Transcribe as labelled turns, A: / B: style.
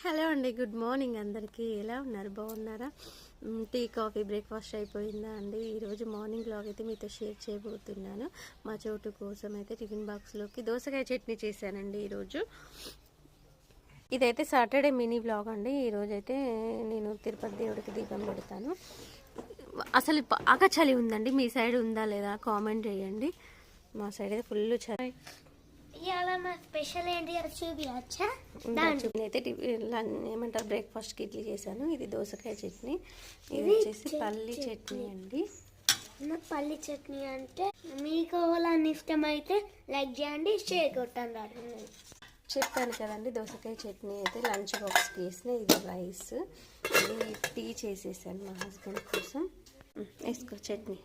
A: Hello అండి, good morning అందరికీ. ఎలా ఉన్నారు? బాగున్నారా? టీ కాఫీ బ్రేక్ఫాస్ట్ అయిపోయిందా అండి? ఈరోజు మార్నింగ్ వ్లాగ్ అయితే మీతో షేర్ చేయబోతున్నాను. మా చోటు కోసం అయితే టిఫిన్ బాక్స్లోకి దోసకాయ చట్నీ చేశానండి ఈరోజు. ఇదైతే సాటర్డే మినీ వ్లాగ్ అండి. ఈరోజు అయితే నేను తిరుపతి దేవుడికి దీపం పెడతాను. అసలు బాగా చలి ఉందండి. మీ సైడ్ ఉందా లేదా కామెంట్ చేయండి. మా సైడ్ అయితే ఫుల్ చలి.
B: ఇవాళ మా స్పెషల్ ఏంటి చూపించచ్చా?
A: అయితే ఏమంటారు, బ్రేక్ఫాస్ట్కి ఇడ్లీ చేశాను. ఇది దోసకాయ చట్నీ, ఇది వచ్చేసి పల్లి చట్నీ అండి.
B: పల్లి చట్నీ అంటే మీకు వాళ్ళని ఇష్టమైతే లైక్ చేయండి, షేర్ కొట్టండి.
A: చెప్పాను కదండి, దోసకాయ చట్నీ అయితే లంచ్ బాక్స్కి వేసిన. ఇది రైస్, ఇది టీ చేసేసాను మా హస్బెండ్ కోసం. వేసుకో చట్నీ.